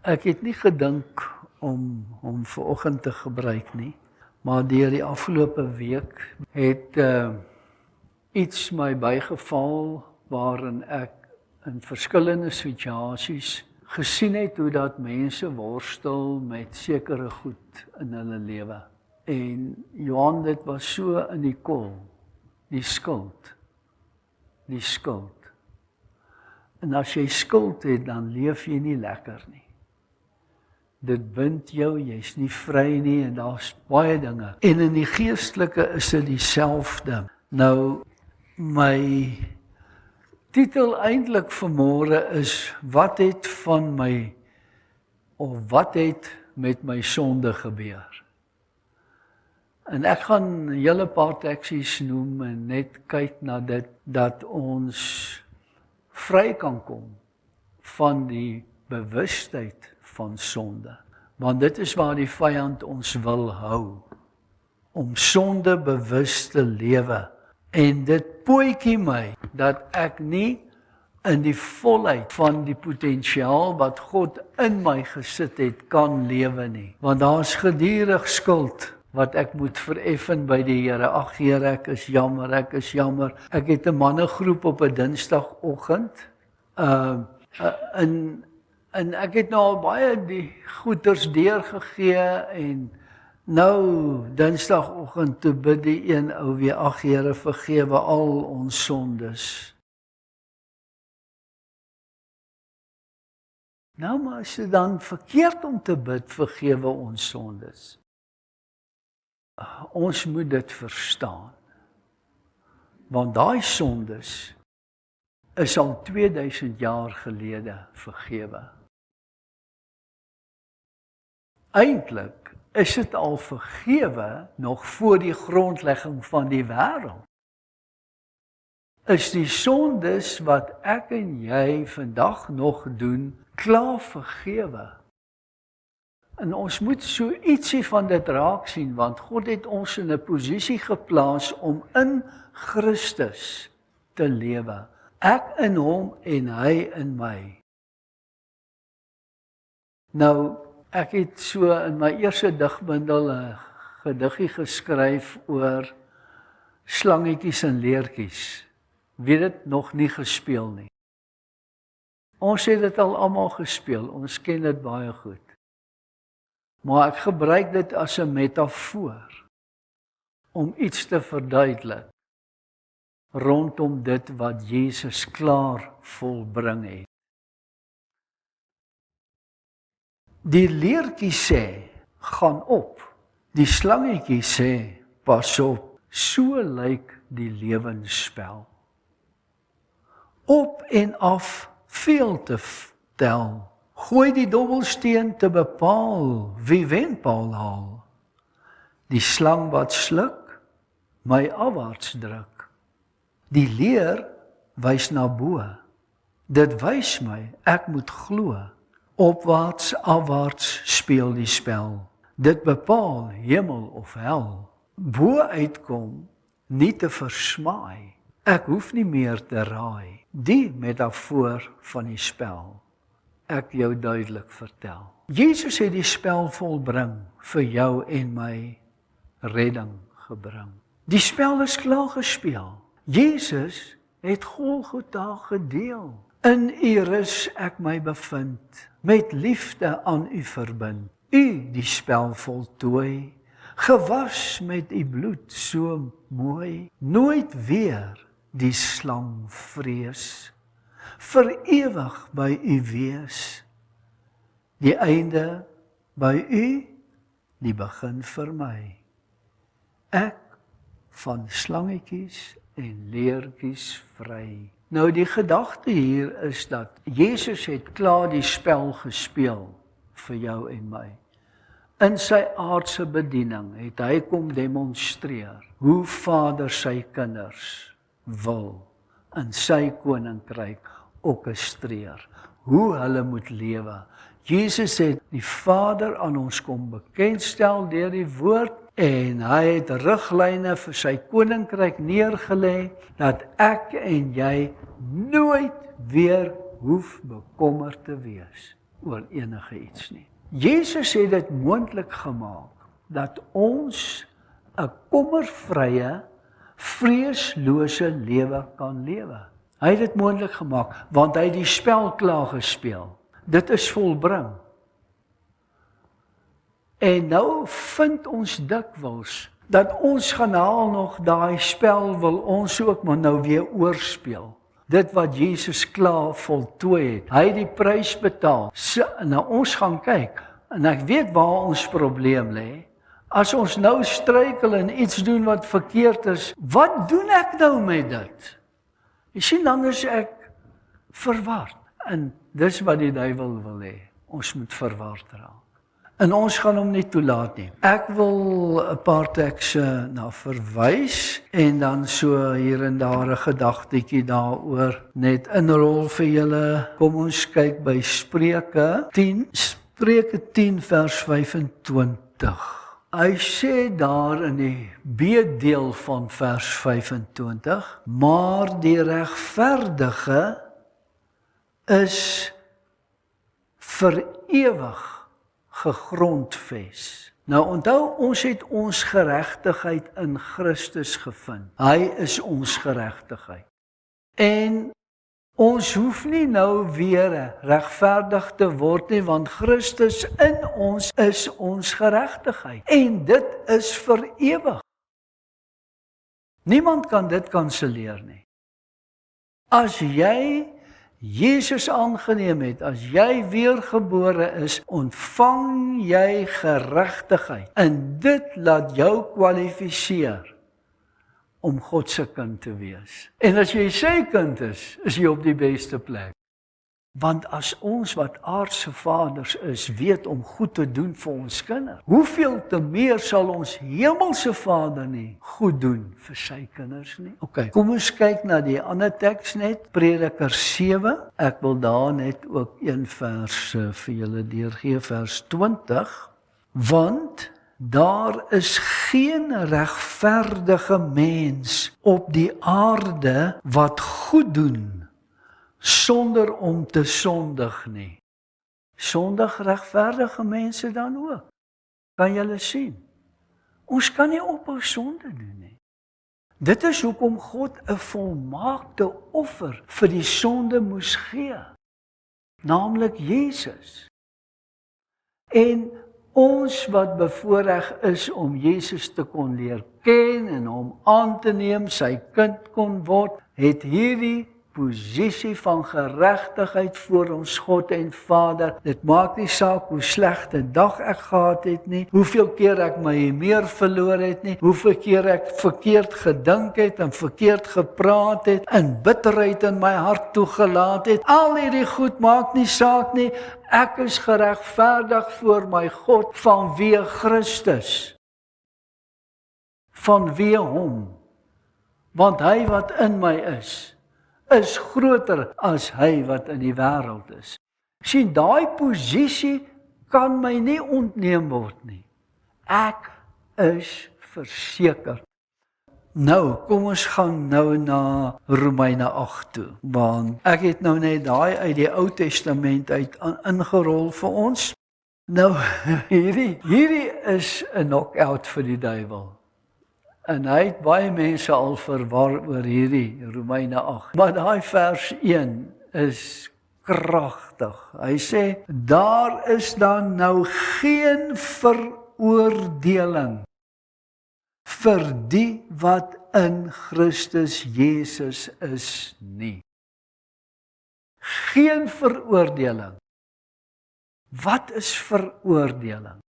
Ek het nie gedink om hom vanoggend te gebruik nie, maar deur die afgelope week het iets my bygeval waarin ek in verskillende situasies gesien het hoe dat mense worstel met sekere goed in hulle lewe. En Johan, dit was so in die kol, die skuld. En as jy skuld het, dan leef jy nie lekker nie. Dit bind jou, jy's nie vry nie en daar's baie dinge. En in die geestelike is dit dieselfde. Nou, my titel eintlik vanmôre is, wat het met my sonde gebeur? En ek gaan 'n hele paar teksies noem en net kyk na dit, dat ons vry kan kom van die bewustheid van sonde. Want dit is waar die vyand ons wil hou, om sonde bewus te lewe. En dit pootjie my, dat ek nie in die volheid van die potensiaal wat God in my gesit het, kan lewe nie. Want daar's gedurig skuld wat ek moet vereffen by die Here. Ag Here, ek is jammer. Ek het 'n mannegroep op 'n Dinsdagoggend. En ek het nou al baie die goeters deurgegee en nou Dinsdagoggend toe bid die een ou weer, ag Here, vergewe al ons sondes. Nou maar is dit dan verkeerd om te bid, vergewe ons sondes? Ons moet dit verstaan. Want daai sondes is al 2000 jaar gelede vergewe. Eintlik is dit al vergewe nog voor die grondlegging van die wêreld. Is die sondes wat ek en jy vandag nog doen, klaar vergewe? En ons moet so ietsie van dit raak sien, want God het ons in 'n posisie geplaas om in Christus te lewe. Ek in hom en hy in my. Nou, ek het so in my eerste digbundel 'n gediggie geskryf oor slangetjies en leertjies. Wie het dit nog nie gespeel nie? Ons het dit al almal gespeel, ons ken dit baie goed. Maar ek gebruik dit as 'n metafoor om iets te verduidelik rondom dit wat Jesus klaar volbring het. Die leertjie sê, gaan op. Die slangetjie sê, pas op. So lyk die lewensspel. Op en af, veel te tel. Gooi die dobbelsteen te bepaal, wie wen paal haal. Die slang wat sluk, my afwaarts druk. Die leer wys na bo. Dit wys my, ek moet glo. Opwaarts, afwaarts speel die spel. Dit bepaal hemel of hel. Bo uitkom, nie te versmaai. Ek hoef nie meer te raai. Die metafoor van die spel. Ek jou duidelik vertel. Jesus het die spel volbring vir jou en my redding gebring. Die spel is klaar gespeel. Jesus het Golgotha gedeel. In u rus ek my bevind, met liefde aan u verbind. U die spel voltooi, gewas met u bloed so mooi. Nooit weer die slang vrees, vir ewig by u wees. Die einde by u, die begin vir my. Ek van slangetjies en leertjies vry. Nou die gedagte hier is dat Jesus het klaar die spel gespeel vir jou en my. In sy aardse bediening het hy kom demonstreer hoe Vader sy kinders wil in sy koninkryk orkestreer, hoe hulle moet lewe. Jesus het die Vader aan ons kom bekendstel deur die woord en hy het riglyne vir sy koninkryk neergelê dat ek en jy nooit weer hoef bekommerd te wees. oor enige iets nie. Jesus het dit moontlik gemaak, dat ons 'n kommervrye, vreeslose lewe kan lewe. Hy het dit moontlik gemaak, want hy het die spel klaar gespeel. Dit is volbring. En nou vind ons dikwels, dat ons genade nog daai spel wil ons ook maar nou weer oorspeel. Dit wat Jesus klaar voltooi het. Hy het die prys betaal. Nou ons gaan kyk, en ek weet waar ons probleem lê. As ons nou struikel en iets doen wat verkeerd is, wat doen ek nou met dit? Jy sien, dan is ek verward. En dis wat die duiwel wil hê. Ons moet verward raak. En ons gaan hom nie toelaat nie. Ek wil 'n paar tekste na verwys en dan so hier en daar 'n gedagtetjie daaroor net inrol vir julle. Kom ons kyk by Spreuke 10, Spreuke 10 vers 25. Hy sê daar in die B-deel van vers 25, maar die regverdige is vir ewig gegrondves. Nou onthou, ons het ons geregtigheid in Christus gevind. Hy is ons geregtigheid. En ons hoef nie nou weer regverdig te word nie, want Christus in ons is ons geregtigheid. En dit is vir ewig. Niemand kan dit kanselleer nie. As jy Jesus aangeneem het, as jy weergebore is, ontvang jy geregtigheid. En dit laat jou kwalifiseer om God se kind te wees. En as jy sy kind is jy op die beste plek. Want as ons wat aardse vaders is, weet om goed te doen vir ons kinders, hoeveel te meer sal ons hemelse Vader nie goed doen vir sy kinders nie? OK, kom ons kyk na die ander teks net, Prediker 7. Ek wil daar net ook een vers vir julle deurgee, vers 20. Want daar is geen regverdige mens op die aarde wat goed doen sonder om te sondig nie. Sondig regverdige mense dan ook. Kan julle sien? Ons kan nie ophou sonde doen nie. Dit is hoekom God 'n volmaakte offer vir die sonde moes gee. Naamlik Jesus. En ons wat bevoorreg is om Jesus te kon leer ken en hom aan te neem, sy kind kon word, het hierdie posisie van geregtigheid voor ons God en Vader. Dit maak nie saak hoe slegte dag ek gehad het nie, hoeveel keer ek my meer verloor het nie, hoeveel keer ek verkeerd gedink het en verkeerd gepraat het en bitterheid in my hart toegelaat het. Al hierdie goed maak nie saak nie. Ek is geregverdig voor my God vanweë Christus. Vanweë hom. Want hy wat in my is groter as hy wat in die wêreld is. Sien, daai posisie kan my nie ontneem word nie. Ek is verseker. Nou, kom ons gaan nou na Romeine 8 toe, want ek het nou net daai uit die Ou Testament uit ingerol vir ons. Nou, hierdie is 'n knock-out vir die duiwel. En hy het baie mense al verwar oor hierdie Romeine 8. Maar daai vers 1 is kragtig. Hy sê, daar is dan nou geen veroordeling vir die wat in Christus Jesus is nie. Geen veroordeling. Wat is veroordeling?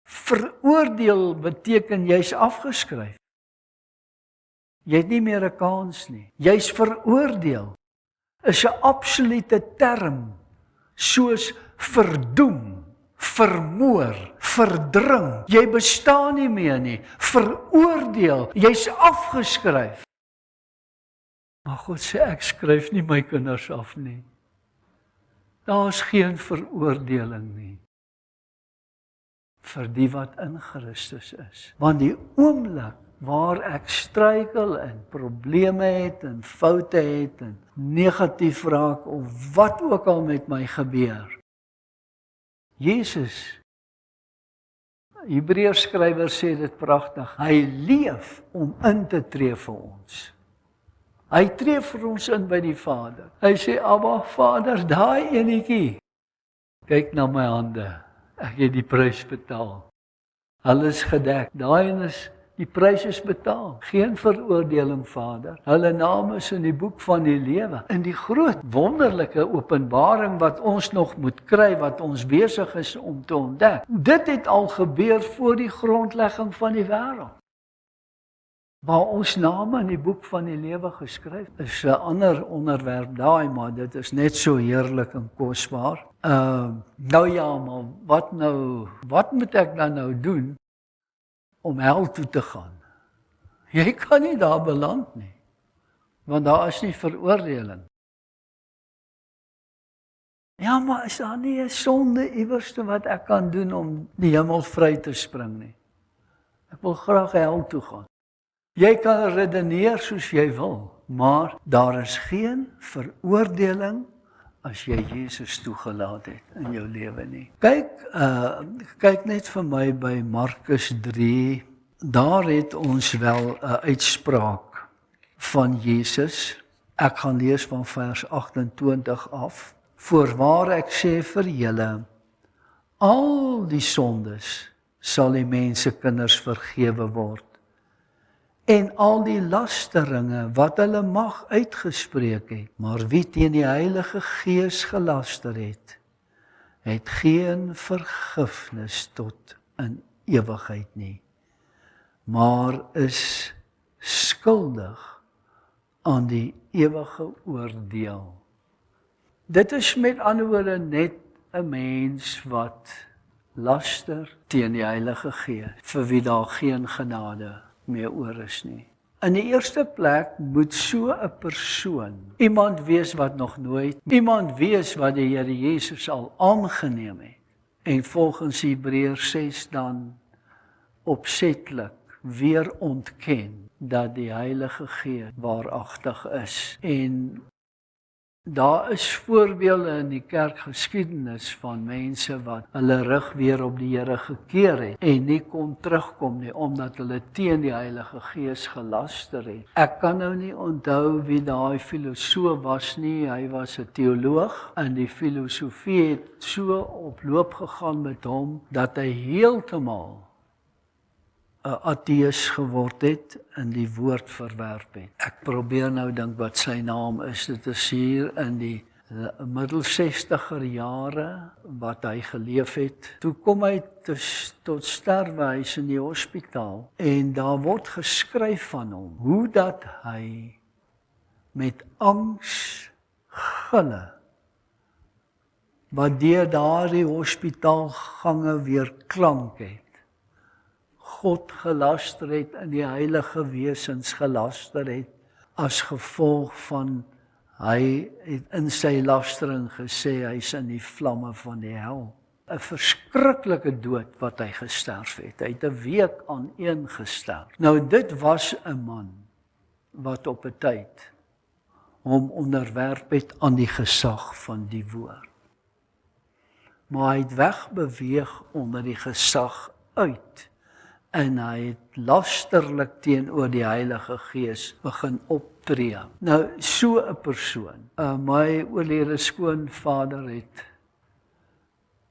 Veroordeel beteken jy's afgeskryf. Jy het nie meer 'n kans nie. Jy's veroordeel. Is 'n absolute term, soos verdoem, vermoor, verdring. Jy bestaan nie meer nie. Veroordeel, jy's afgeskryf. Maar God sê, ek skryf nie my kinders af nie. Daar's geen veroordeling nie vir die wat in Christus is. Want die oomblik waar ek struikel en probleme het en foute het en negatief raak of wat ook al met my gebeur. Jesus, Hebreërs skrywer sê dit pragtig, hy leef om in te tree vir ons. Hy tree vir ons in by die Vader. Hy sê, Abba, Vader, daai enetjie, kyk na my hande, ek het die prys betaal. Hulle is gedek, die prys is betaal. Geen veroordeling, Vader. Hulle name is in die boek van die lewe. In die groot wonderlike openbaring wat ons nog moet kry, wat ons besig is om te ontdek. Dit het al gebeur voor die grondlegging van die wêreld. Waar ons name in die boek van die lewe geskryf is 'n ander onderwerp daai, maar dit is net so heerlik en kosbaar. Nou ja, maar wat moet ek dan nou doen om hel toe te gaan? Jy kan nie daar beland nie, want daar is nie veroordeling. Ja, maar is daar nie 'n sonde iewerste wat ek kan doen om die hemel vry te spring nie? Ek wil graag hel toe gaan. Jy kan redeneer soos jy wil, maar daar is geen veroordeling as jy Jesus toegelaat het in jou lewe nie. Kyk net vir my by Markus 3, daar het ons wel 'n uitspraak van Jesus. Ek gaan lees van vers 28 af. Voorwaar ek sê vir julle, al die sondes sal die mensekinders vergewe word. En al die lasteringe wat hulle mag uitgespreek het, maar wie teen die Heilige Gees gelaster het, het geen vergifnis tot in ewigheid nie, maar is skuldig aan die ewige oordeel. Dit is met ander woorde net 'n mens wat laster teen die Heilige Gees, vir wie daar geen genade meer oor is nie. In die eerste plek moet so 'n persoon, iemand wees wat nog nooit, iemand wees wat die Here Jesus al aangeneem het, en volgens Hebreërs 6 dan opsetlik weer ontken dat die Heilige Gees waaragtig is. En daar is voorbeelde in die kerkgeskiedenis van mense wat hulle rug weer op die Here gekeer het en nie kon terugkom nie, omdat hulle teen die Heilige Gees gelaster het. Ek kan nou nie onthou wie daai filosoof was nie, hy was 'n teoloog, en die filosofie het so op loop gegaan met hom, dat hy heeltemal 'n ateïs geword het en die woord verwerp het. Ek probeer nou dink wat sy naam is. Dit is hier in die middel 60er jare wat hy geleef het. Toe kom hy tot sterwe, hy is in die hospitaal, en daar word geskryf van hom, hoe dat hy met angs gille, wat deur daardie hospitaalgange weer klank het, God gelaster het en die heilige wesens gelaster het, as gevolg van hy het in sy lastering gesê hy is in die vlamme van die hel. 'n Verskriklike dood wat hy gesterf het. Hy het 'n week aaneen gesterf. Nou dit was 'n man wat op 'n tyd hom onderwerp het aan die gesag van die woord. Maar hy het wegbeweeg onder die gesag uit. En hy het lasterlik teenoor die Heilige Gees begin optree. Nou, so 'n persoon. My oorlede skoonvader het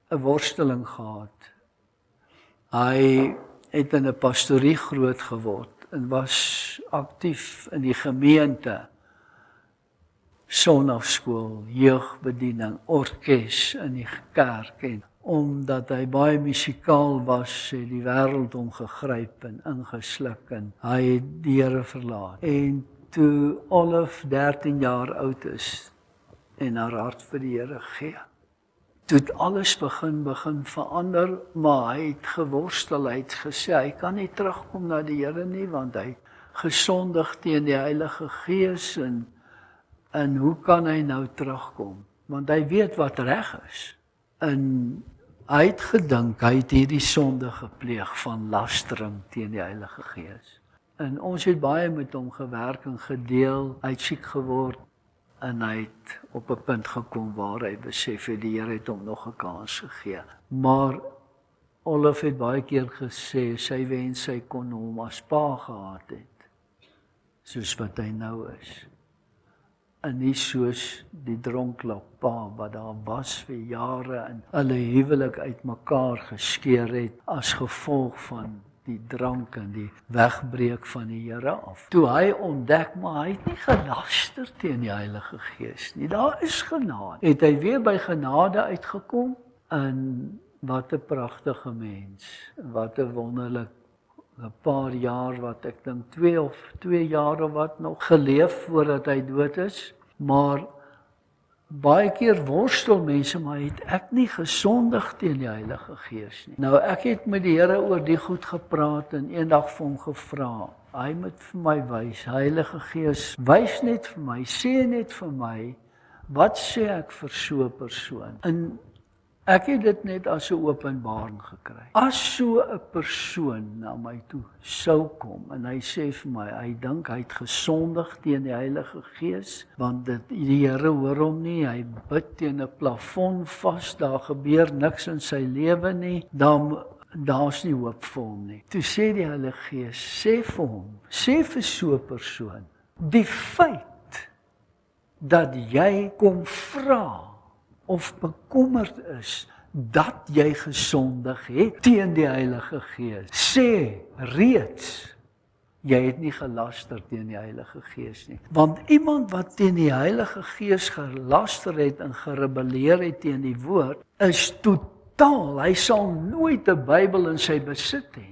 'n worsteling gehad. Hy het in 'n pastorie groot geword en was aktief in die gemeente. Sondagskool, jeugbediening, orkes in die kerk, en omdat hy baie musikaal was, het die wêreld hom gegryp en ingesluk, en hy het die Here verlaat. En toe Olive 13 jaar oud is en haar hart vir die Here gee, toe het alles begin verander, maar hy het geworstel, hy het gesê, hy kan nie terugkom na die Here nie, want hy gesondig teen die Heilige Gees, en hoe kan hy nou terugkom? Want hy weet wat reg is. En hy het gedink, hy het hierdie sonde gepleeg van lastering teen die Heilige Gees. En ons het baie met hom gewerk en gedeel. Hy het siek geword en hy het op 'n punt gekom waar hy besef het die Here het hom nog 'n kans gegee. Maar Olaf het baie keer gesê sy wens sy kon hom as pa gehad het, soos wat hy nou is. En nie soos die dronklap pa wat daar was vir jare en hulle huwelik uitmekaar geskeur het as gevolg van die drank en die wegbreek van die Here af. Toe hy ontdek, maar hy het nie gelaster teen die Heilige Gees nie. Daar is genade. Het hy weer by genade uitgekom en wat 'n pragtige mens. Wat 'n wonderlik 'n paar jaar wat ek dink 2 jaar of wat nog geleef voordat hy dood is. Maar baie keer worstel mense, maar het ek nie gesondig teen die Heilige Gees nie. Nou ek het met die Here oor die goed gepraat en eendag vir hom gevra. Hy moet vir my wys, Heilige Gees, wys net vir my, sê net vir my, wat sê ek vir so 'n persoon? En ek het dit net as 'n openbaring gekry. As so 'n persoon na my toe sou kom en hy sê vir my, hy dink hy het gesondig teen die Heilige Gees, want die Here hoor hom nie, hy bid teen 'n plafon vas, daar gebeur niks in sy lewe nie, daar's nie hoop vir hom nie. Toe sê die Heilige Gees, sê vir hom, sê vir so 'n persoon, die feit dat jy kom vra of bekommerd is dat jy gesondig het teen die Heilige Gees, sê reeds, jy het nie gelaster teen die Heilige Gees nie. Want iemand wat teen die Heilige Gees gelaster het en gerebelleer het teen die woord, is totaal, hy sal nooit 'n Bybel in sy besit hê nie.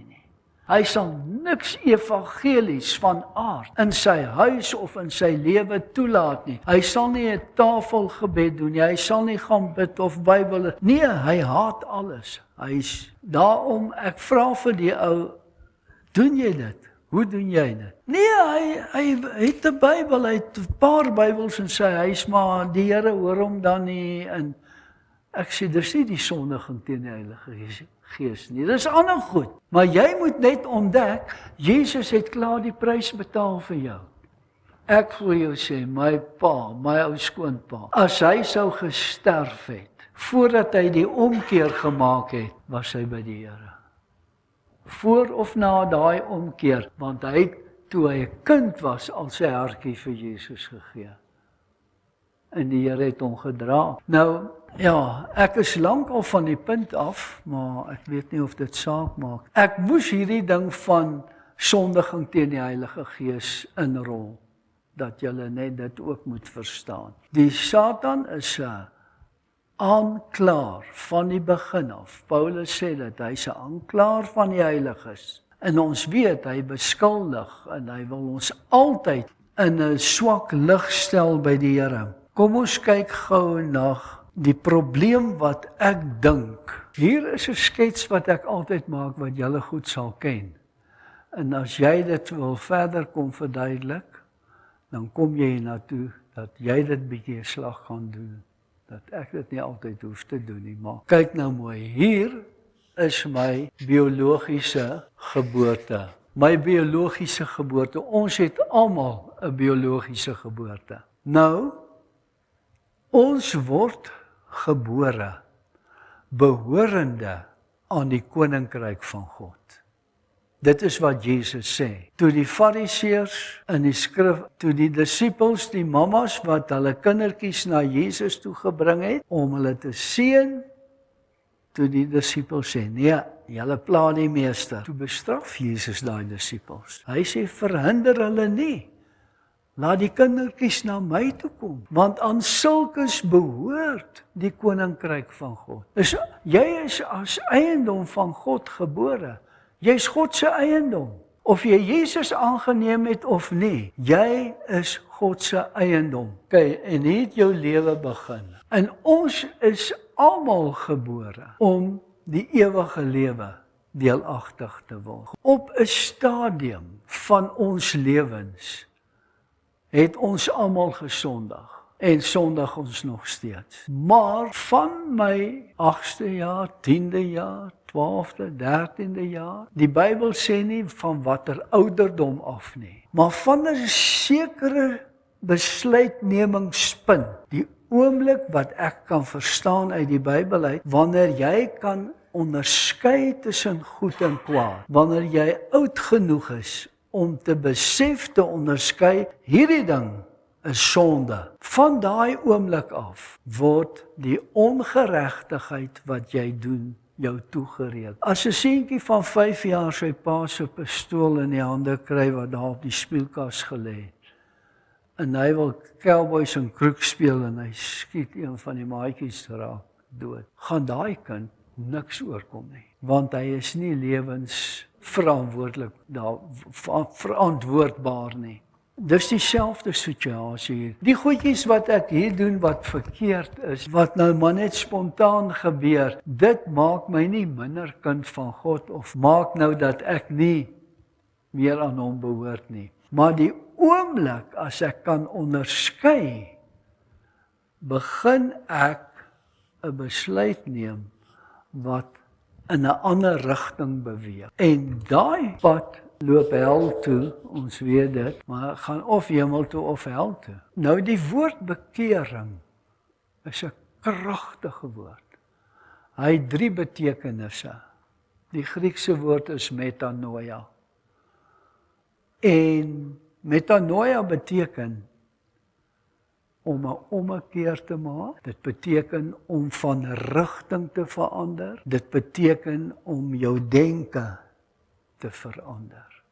Hy sal niks evangelies van aard in sy huis of in sy lewe toelaat nie. Hy sal nie 'n tafelgebed doen nie, hy sal nie gaan bid of Bybel. Nee, hy haat alles. Daarom, ek vra vir die ou, doen jy dit? Hoe doen jy dit? Nee, hy het 'n Bybel, hy het 'n paar Bybels in sy huis, maar die Here hoor hom dan nie. En ek sê, dis nie die sondiging teen die Heilige Gees nie, dis ander goed. Maar jy moet net ontdek, Jesus het klaar die prys betaal vir jou. Ek wil jou sê, my pa, my ou skoonpa, as hy sou gesterf het, voordat hy die omkeer gemaak het, was hy by die Here. Voor of na daai omkeer, want hy het, toe hy 'n kind was, al sy hartjie vir Jesus gegee. En die Here het hom gedra. Nou, ja, ek is lank al van die punt af, maar ek weet nie of dit saak maak. Ek moes hierdie ding van sondiging teen die Heilige Gees inrol, dat julle net dit ook moet verstaan. Die Satan is 'n aanklaer van die begin af. Paulus sê dat hy's 'n aanklaer van die heiliges. En ons weet, hy beskuldig en hy wil ons altyd in 'n swak lig stel by die Here. Kom ons kyk gou na die probleem wat ek dink. Hier is 'n skets wat ek altyd maak wat julle goed sal ken. En as jy dit wil verder kom verduidelik, dan kom jy na toe dat jy dit bietjie 'n slag gaan doen. Dat ek dit nie altyd hoef te doen nie, maar kyk nou mooi. Hier is my biologiese geboorte. My biologiese geboorte. Ons het almal 'n biologiese geboorte. Nou, ons word gebore behorende aan die koninkryk van God. Dit is wat Jesus sê. Toe die Fariseërs in die skrif, toe die disippels, die mammas wat hulle kindertjies na Jesus toe gebring het om hulle te seën, toe die disippels sê, nee, julle pla die meester. Toe bestraf Jesus daai disippels. Hy sê, verhinder hulle nie. Laat die kindertjies na my toe kom, want aan sulkes behoort die koninkryk van God. Jy is as eiendom van God gebore. Jy's God se eiendom. Of jy Jesus aangeneem het of nie, jy is God se eiendom. Kyk, en hier het jou lewe begin. En ons is almal gebore om die ewige lewe deelagtig te word. Op 'n stadium van ons lewens het ons almal gesondig en sondig ons nog steeds. Maar van my 8ste jaar, 10de jaar, 12de, 13de jaar. Die Bybel sê nie van watter ouderdom af nie. Maar van 'n sekere besluitnemingspunt, die oomblik wat ek kan verstaan uit die Bybel uit, wanneer jy kan onderskei tussen goed en kwaad, wanneer jy oud genoeg is om te besef te onderskei, hierdie ding is sonde. Van daai oomblik af word die ongeregtigheid wat jy doen jou toegereken. As 'n seentjie van 5 jaar sy pa se pistool in die hande kry wat daar op die speelkas gelê het, en hy wil cowboys en kroeg speel en hy skiet een van die maatjies raak dood, gaan daai kind niks oorkom nie, want hy is nie verantwoordbaar nie. Dis dieselfde situasie hier. Die goedjies wat ek hier doen wat verkeerd is, wat nou maar net spontaan gebeur, dit maak my nie minder kind van God of maak nou dat ek nie meer aan hom behoort nie. Maar die oomblik as ek kan onderskei, begin ek 'n besluit neem wat in 'n ander rigting beweeg. En daai pad loop hel toe, ons weet dit, maar gaan of hemel toe of hel toe. Nou die woord bekering is 'n kragtige woord. Hy het 3 betekenisse. Die Griekse woord is metanoia. En metanoia beteken om 'n ommekeer te maak. Dit beteken om van rigting te verander. Dit beteken om jou denke te verander.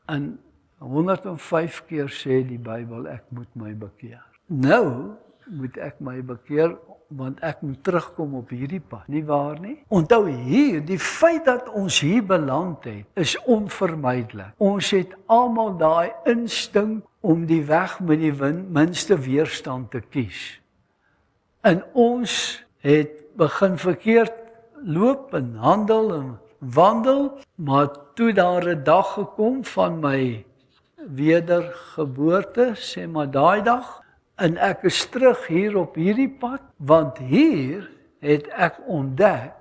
En 105 keer sê die Bybel, ek moet my bekeer. Nou moet ek my bekeer, want ek moet terugkom op hierdie pad. Nie waar nie? Onthou hier, die feit dat ons hier beland het, is onvermydelik. Ons het almal daai instink om die weg met die minste weerstand te kies. En ons het begin verkeerd loop en handel en wandel, maar toe daar 'n dag gekom van my wedergeboorte, sê maar daai dag, en ek is terug hier op hierdie pad, want hier het ek ontdek,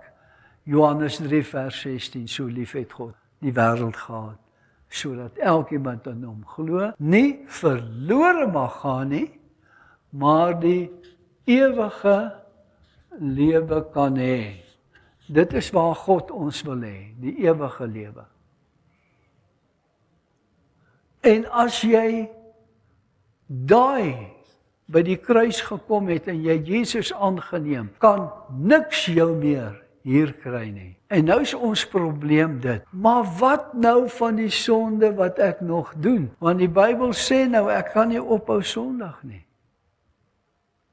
Johannes 3 vers 16, so lief het God die wêreld gehad, sodat elkeen in hom glo, nie verlore mag gaan nie, maar die ewige lewe kan hê. Dit is waar God ons wil hê, die ewige lewe. En as jy daai by die kruis gekom het en jy Jesus aangeneem, kan niks jou meer hier kry nie. En nou is ons probleem dit. Maar wat nou van die sonde wat ek nog doen? Want die Bybel sê nou, ek kan nie ophou sondig nie.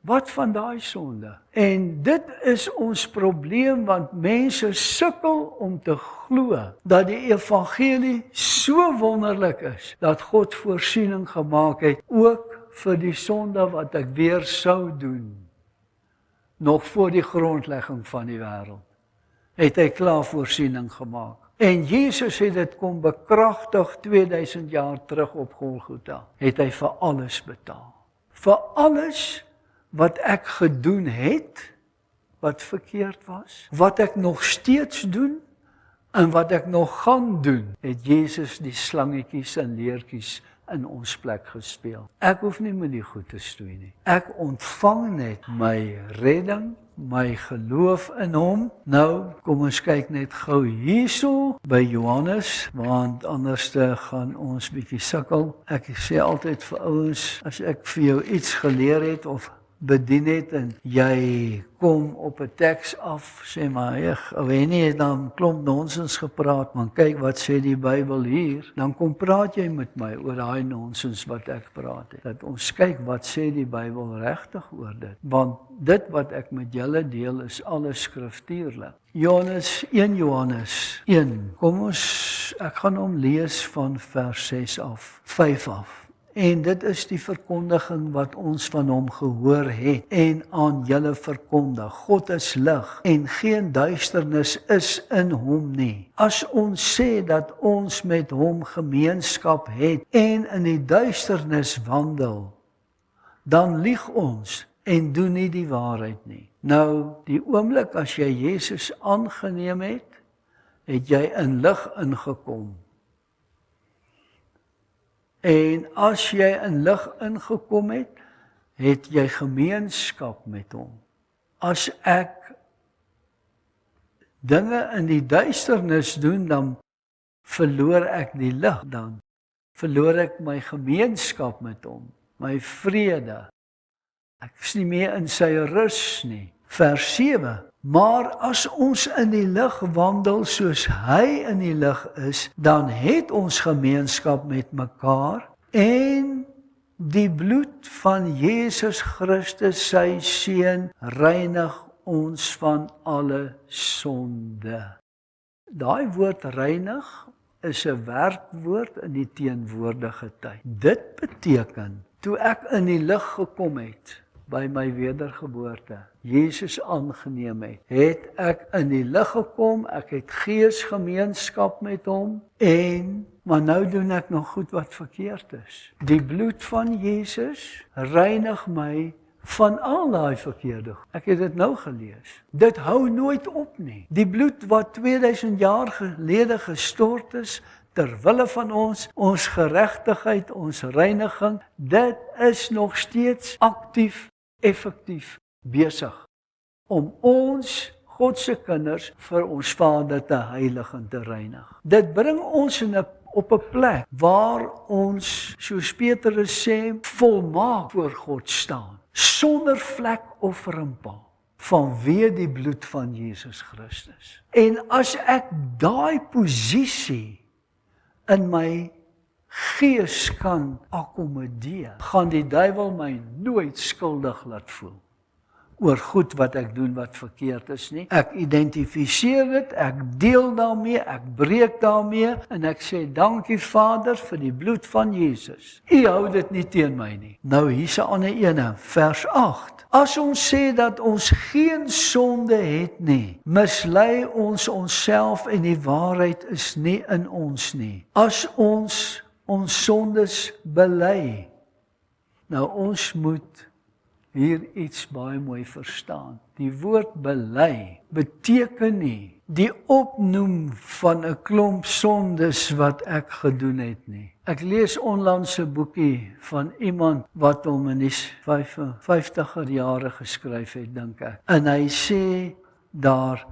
Wat van daai sonde? En dit is ons probleem, want mense sukkel om te glo dat die evangelie so wonderlik is, dat God voorsiening gemaak het, ook vir die sonde wat ek weer sou doen, nog voor die grondlegging van die wêreld, het hy klaar voorsiening gemaak. En Jesus het dit kom bekragtig 2000 jaar terug op Golgotha, het hy vir alles betaal. Vir alles wat ek gedoen het, wat verkeerd was, wat ek nog steeds doen, en wat ek nog gaan doen, het Jesus die slangetjies en leertjies in ons plek gespeel. Ek hoef nie met die goed te stoei nie. Ek ontvang net my redding, my geloof in hom. Nou, kom ons kyk net gou hierso by Johannes, want anders gaan ons bietjie sukkel. Ek sê altyd vir ouens, as ek vir jou iets geleer het of bedien het en jy kom op 'n teks af, sê maar, nie het dan klomp nonsens gepraat, maar kyk wat sê die Bybel hier, dan kom praat jy met my oor daai nonsens wat ek praat het. Dat ons kyk wat sê die Bybel regtig oor dit, want dit wat ek met julle deel is alles skriftuurlik. 1 Johannes 1, ek gaan hom lees van vers 6 af, 5 af. En dit is die verkondiging wat ons van hom gehoor het en aan julle verkondig. God is lig en geen duisternis is in hom nie. As ons sê dat ons met hom gemeenskap het en in die duisternis wandel, dan lieg ons en doen nie die waarheid nie. Nou, die oomblik as jy Jesus aangeneem het, het jy in lig ingekom. En as jy in lig ingekom het, het jy gemeenskap met hom. As ek dinge in die duisternis doen, dan verloor ek die lig, dan verloor ek my gemeenskap met hom, my vrede. Ek is nie meer in sy rus nie. Vers 7. Maar as ons in die lig wandel soos hy in die lig is, dan het ons gemeenskap met mekaar en die bloed van Jesus Christus, sy seun, reinig ons van alle sonde. Daai woord reinig is 'n werkwoord in die teenwoordige tyd. Dit beteken, toe ek in die lig gekom het, by my wedergeboorte, Jesus aangeneem het ek in die lig gekom, ek het geesgemeenskap met hom, maar nou doen ek nog goed wat verkeerd is. Die bloed van Jesus reinig my van al daai verkeerde. Ek het dit nou gelees. Dit hou nooit op nie. Die bloed wat 2000 jaar gelede gestort is, terwille van ons geregtigheid, ons reiniging, dit is nog steeds aktief, effektief besig om ons, God se kinders, vir ons Vader te heilig en te reinig. Dit bring ons op 'n plek waar ons, soos Petrus sê, volmaak voor God staan, sonder vlek of rimpel, vanweë die bloed van Jesus Christus. En as ek daai posisie in my gees kan akkommodeer, gaan die duiwel my nooit skuldig laat voel oor goed wat ek doen wat verkeerd is nie. Ek identifiseer dit, ek deel daarmee, ek breek daarmee en ek sê dankie Vader vir die bloed van Jesus. U hou dit nie teen my nie. Nou hier's 'n ander ene, vers 8. As ons sê dat ons geen sonde het nie, mislei ons onsself en die waarheid is nie in ons nie. As ons sondes bely. Nou ons moet hier iets baie mooi verstaan. Die woord bely beteken nie die opnoem van 'n klomp sondes wat ek gedoen het nie. Ek lees onlangs 'n boekie van iemand wat hom in die 50er jare geskryf het, dink ek. En hy sê daar,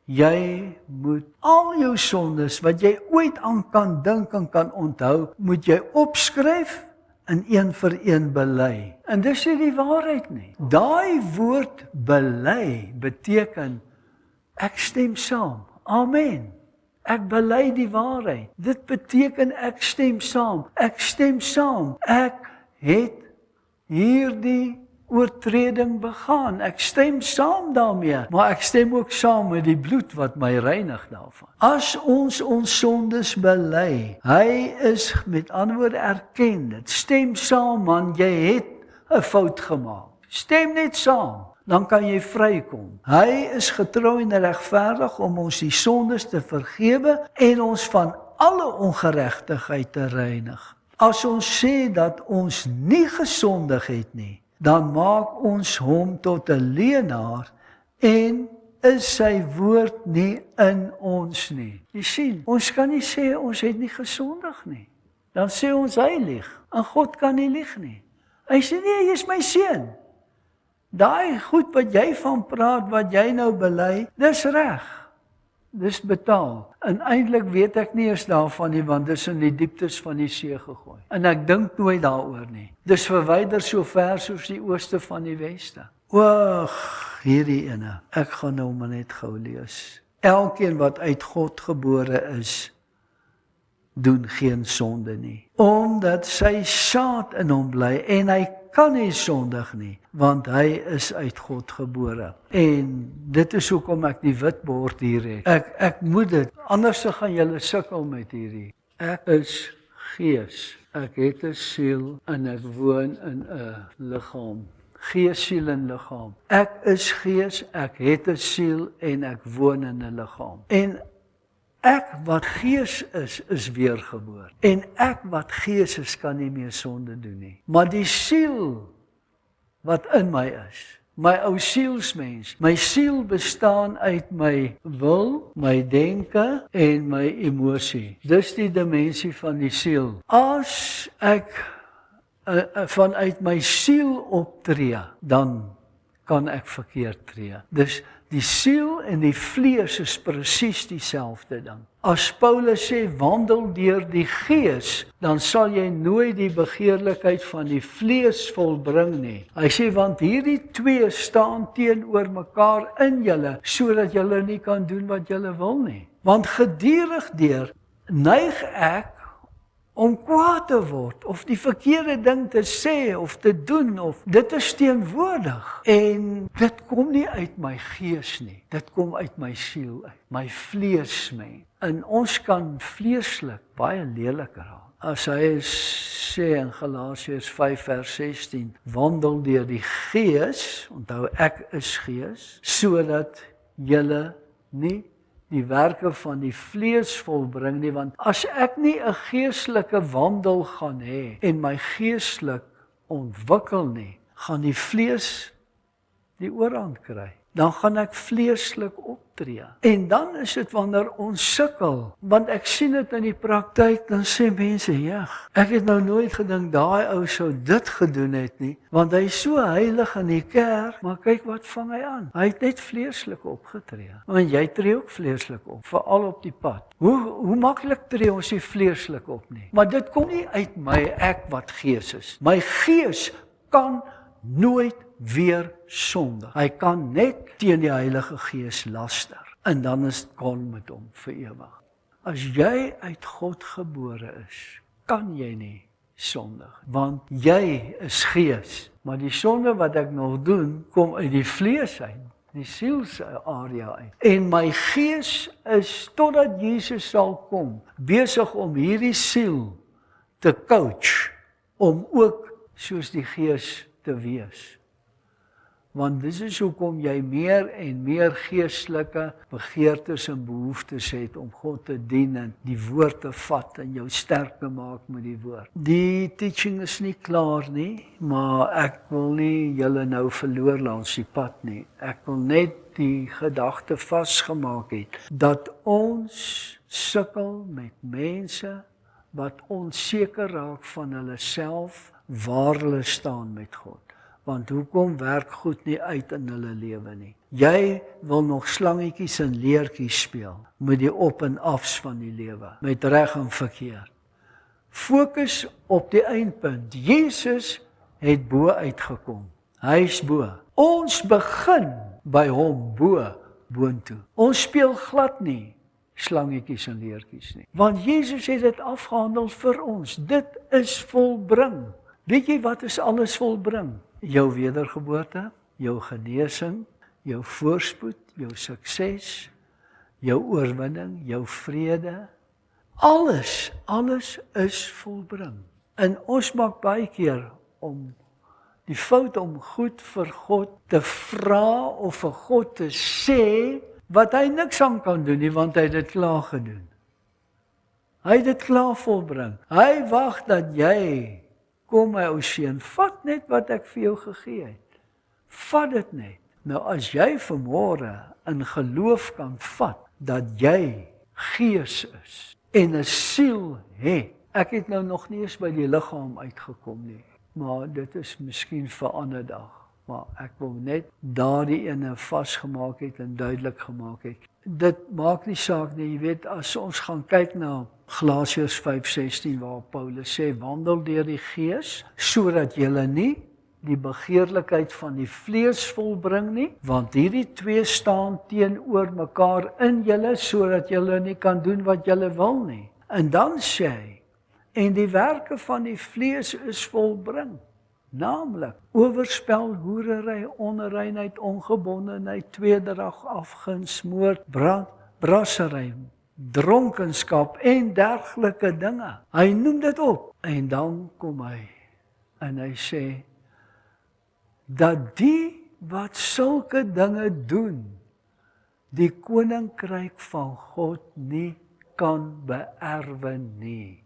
jy moet al jou sondes wat jy ooit aan kan dink en kan onthou, moet jy opskryf en een vir een bely. En dis nie die waarheid nie. Daai woord bely beteken, ek stem saam. Amen. Ek bely die waarheid. Dit beteken ek stem saam. Ek stem saam. Ek het hierdie oortreding begaan. Ek stem saam daarmee, maar ek stem ook saam met die bloed wat my reinig daarvan. As ons sondes bely, hy is met ander woorde erken dit. Stem saam man, jy het 'n fout gemaak. Stem net saam, dan kan jy vrykom. Hy is getrou en regverdig om ons die sondes te vergewe en ons van alle ongeregtigheid te reinig. As ons sê dat ons nie gesondig het nie, dan maak ons hom tot 'n leienaar en is sy woord nie in ons nie. Jy sien, ons kan nie sê ons het nie gesondig nie. Dan sê ons hy lieg, en God kan nie lieg nie. Hy sê nee, jy is my seun. Daai goed wat jy van praat, wat jy nou bely, dis reg. Dis betaal. En eintlik weet ek nie eens daarvan nie, want dis in die dieptes van die see gegooi. En ek dink nooit daaroor nie. Dis verwyder so ver soos die ooste van die weste. Hierdie ene. Ek gaan nou maar net gou lees. Elkeen wat uit God gebore is, doen geen sonde nie. Omdat sy saad in hom bly en hy kan nie sondig nie, want hy is uit God gebore. En dit is hoekom ek die wit bord hier het. Ek moet dit, anders gaan julle sukkel met hierdie. Ek is gees, ek het 'n siel en ek woon in 'n liggaam. Gees, siel en liggaam. Ek is gees, ek het 'n siel en ek woon in 'n liggaam. En ek wat gees is weergebore. En ek wat gees is, kan nie meer sonde doen nie. Maar die siel wat in my is, My ou sielsmens. My siel bestaan uit my wil, my denke en my emosie. Dis die dimensie van die siel. As ek vanuit my siel optree, dan kan ek verkeerd tree. Dus die siel en die vlees is presies dieselfde ding. As Paulus sê, wandel deur die gees, dan sal jy nooit die begeerlikheid van die vlees volbring nie. Hy sê, want hierdie twee staan teenoor mekaar in julle, sodat julle nie kan doen wat julle wil nie. Want gedurig deur neig ek om kwaad te word, of die verkeerde ding te sê, of te doen, of dit is teenwoordig. En dit kom nie uit my gees nie, dit kom uit my siel uit, my vleesmens. En ons kan vleeslik baie lelik raak. As hy sê in Galasiërs 5 vers 16, wandel deur die gees, onthou ek is gees, sodat julle nie die werke van die vlees volbring nie, want as ek nie 'n geestelike wandel gaan hê en my geestelik ontwikkel nie, gaan die vlees die oorhand kry. Dan gaan ek vleeslik optree. En dan is dit wanneer ons sukkel, want ek sien dit in die praktyk, dan sê mense, ja, ek het nou nooit gedink daai ou sou dit gedoen het nie, want hy is so heilig in die kerk, maar kyk wat vang hy aan. Hy het net vleeslik opgetree. Want jy tree ook vleeslik op, veral op die pad. Hoe maklik tree ons nie vleeslik op nie? Maar dit kom nie uit my ek wat gees is. My gees kan nooit weer sondig. Hy kan net teen die Heilige Gees laster. En dan is dit kon met hom vir ewig. As jy uit God gebore is, kan jy nie sondig. Want jy is gees. Maar die sonde wat ek nog doen, kom uit die vlees uit. Die sielsarea uit. En my gees is, totdat Jesus sal kom, besig om hierdie siel te coach, om ook soos die gees te wees. Want dis is hoekom jy meer en meer geestelike begeertes en behoeftes het om God te dien en die woord te vat en jou sterk te maak met die woord. Die teaching is nie klaar nie, maar ek wil nie julle nou verloor langs die pad nie. Ek wil net die gedagte vasgemaak het, dat ons sukkel met mense wat onseker raak van hulle self, waar hulle staan met God. Want hoekom werk goed nie uit in hulle lewe nie? Jy wil nog slangetjies en leertjies speel met die op en afs van die lewe, met reg en verkeerd. Fokus op die eindpunt. Jesus het bo uitgekom. Hy is bo. Ons begin by hom boontoe. Ons speel glad nie slangetjies en leertjies nie. Want Jesus het dit afgehandel vir ons. Dit is volbring. Weet jy wat is alles volbring? Jou wedergeboorte, jou genesing, jou voorspoed, jou sukses, jou oorwinning, jou vrede. Alles is volbring. En ons maak baie keer om die fout om goed vir God te vra of vir God te sê, wat hy niks aan kan doen nie, want hy het dit klaar gedoen. Hy het dit klaar volbring. Hy wag dat jy kom my ou seun, vat net wat ek vir jou gegee het. Vat dit net. Nou as jy vanmôre in geloof kan vat, dat jy gees is, en 'n siel het. Ek het nou nog nie eens by die liggaam uitgekom nie, maar dit is miskien vir 'n ander dag. Maar ek wil net daardie ene vasgemaak het en duidelik gemaak het. Dit maak nie saak nie, jy weet, as ons gaan kyk na Galasiërs 5:16 waar Paulus sê, wandel deur die gees, sodat julle nie die begeerlikheid van die vlees volbring nie, want hierdie twee staan teenoor mekaar in julle, sodat julle nie kan doen wat julle wil nie. En dan sê hy, en die werke van die vlees is volbring. Naamlik, oorspel, hoerery, onreinheid, ongebondenheid, tweedrag, afguns, moord, brassery, dronkenskap en dergelike dinge. Hy noem dit op. En dan kom hy en hy sê, dat die wat sulke dinge doen, die koninkryk van God nie kan beerwe nie.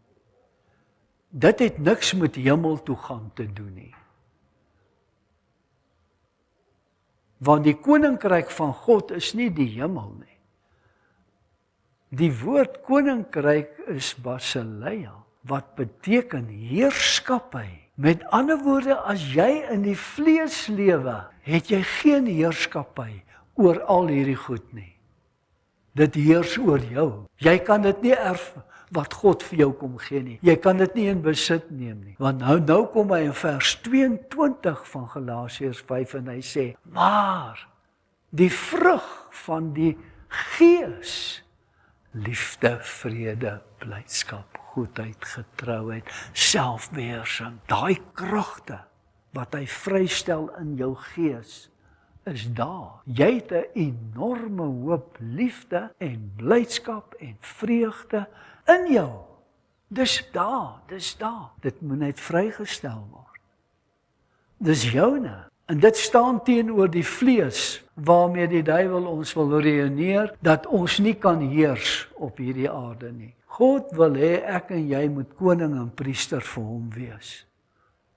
Dit het niks met hemel toe gaan te doen nie. Want die koninkryk van God is nie die hemel nie. Die woord koninkryk is basileia, wat beteken heerskappy. Met ander woorde, as jy in die vlees lewe, het jy geen heerskappy oor al hierdie goed nie. Dit heers oor jou. Jy kan dit nie erf wat God vir jou kom gee nie. Jy kan dit nie in besit neem nie. Want nou kom hy in vers 22 van Galasiërs 5 en hy sê, maar die vrug van die Gees, liefde, vrede, blydskap, goedheid, getrouheid, selfbeheersing, daai kragte wat hy vrystel in jou gees, is daar. Jy het 'n enorme hoop liefde en blydskap en vreugde in jou. Dis daar. Dit moet net vrygestel word. Dis joune. En dit staan teenoor die vlees, waarmee die duiwel ons wil redeneer, dat ons nie kan heers op hierdie aarde nie. God wil hê ek en jy moet koning en priester vir hom wees,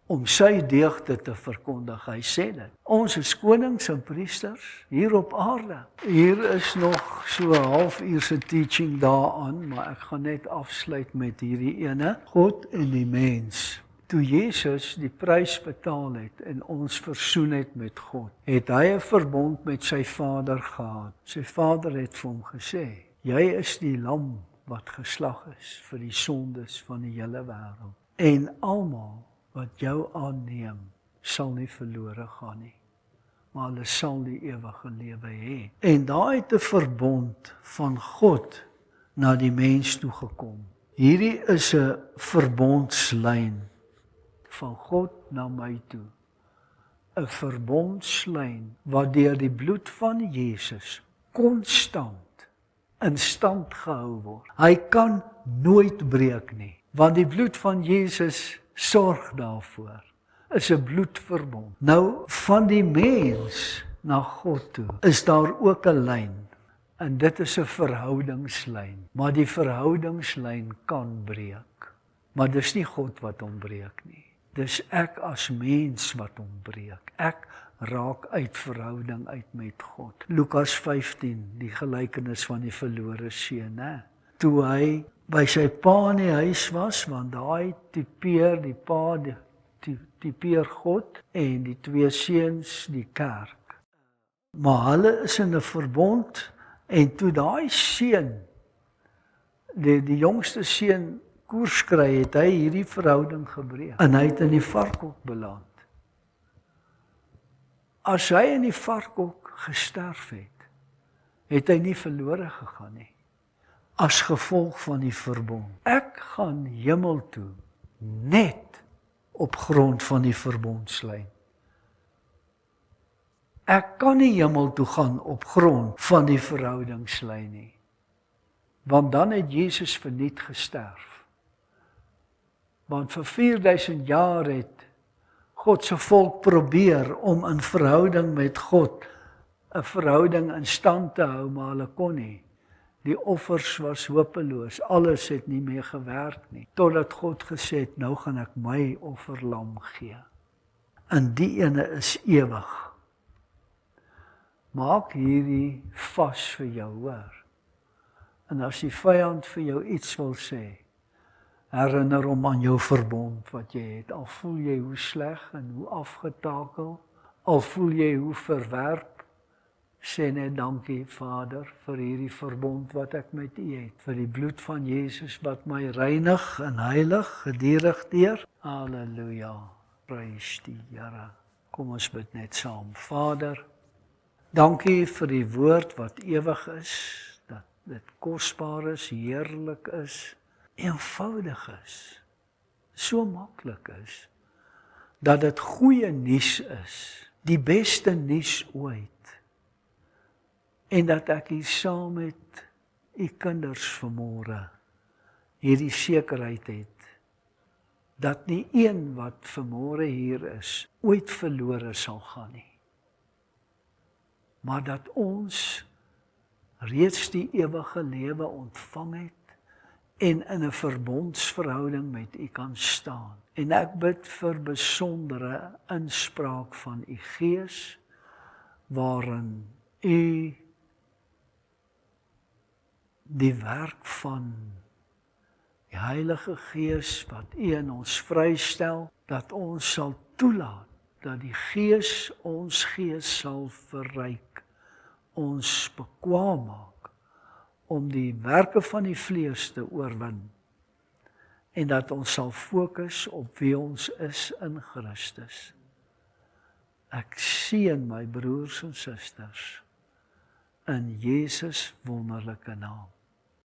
om sy deugde te verkondig. Hy sê dit. Ons is konings en priesters hier op aarde. Hier is nog so 'n halfuurse teaching daaraan, maar ek gaan net afsluit met hierdie ene. God en die mens. Toe Jesus die prys betaal het en ons versoen het met God, het hy 'n verbond met sy Vader gehad. Sy Vader het vir hom gesê, jy is die lam wat geslag is vir die sondes van die hele wêreld. En almal wat jou aanneem, sal nie verlore gaan nie, maar hulle sal die ewige lewe hê. En daar het 'n verbond van God na die mens toe gekom. Hierdie is 'n verbondslyn van God na my toe. 'n Verbondslyn wat deur die bloed van Jesus konstant in stand gehou word. Hy kan nooit breek nie, want die bloed van Jesus sorg daarvoor. Is 'n bloedverbond. Nou van die mens na God toe is daar ook 'n lyn. En dit is 'n verhoudingslyn. Maar die verhoudingslyn kan breek. Maar dis nie God wat hom breek nie. Dis ek as mens wat hom breek. Ek raak uit verhouding uit met God. Lukas 15, die gelykenis van die verlore seun, né? Toe hy by sy pa in die huis was, want daai tipeer die pa, tipeer God en die twee seuns die kerk. Maar hulle is in 'n verbond en toe daai seun, die jongste seun koers kry, het hy hierdie verhouding gebreek en hy het in die varkhok beland. As hy in die varkhok gesterf het, het hy nie verlore gegaan nie. As gevolg van die verbond. Ek gaan hemel toe net op grond van die verbondslyn. Ek kan nie hemel toe gaan op grond van die verhoudingslyn nie. Want dan het Jesus verniet gesterf. Want vir 4000 jaar het God se volk probeer om in verhouding met God 'n verhouding in stand te hou, maar hulle kon nie. Die offers was hopeloos, alles het nie meer gewerk nie, totdat God gesê het, nou gaan ek my offerlam gee. En die ene is ewig. Maak hierdie vas vir jou, hoor. En as die vyand vir jou iets wil sê, herinner hom aan jou verbond wat jy het. Al voel jy hoe sleg en hoe afgetakel, al voel jy hoe verwerp, sê net dankie Vader vir hierdie verbond wat ek met U het, vir die bloed van Jesus wat my reinig en heilig gedurig deur. Halleluja, prys die Here. Kom ons bid net saam. Vader, dankie vir die woord wat ewig is, dat dit kosbaar is, heerlik is, eenvoudig is, so maklik is, dat dit goeie nuus is, die beste nuus ooit, en dat ek hier saam met U kinders vanmôre hierdie sekerheid het, dat nie een wat vanmôre hier is, ooit verlore sal gaan nie, maar dat ons reeds die ewige lewe ontvang het, en in 'n verbondsverhouding met U kan staan. En ek bid vir besondere inspraak van U Gees, waarin U die werk van die Heilige Gees wat U in ons vrystel, dat ons sal toelaat, dat die Gees ons gees sal verryk, ons bekwaam maak, om die werke van die vlees te oorwin, en dat ons sal fokus op wie ons is in Christus. Ek seën my broers en susters, in Jesus wonderlike naam.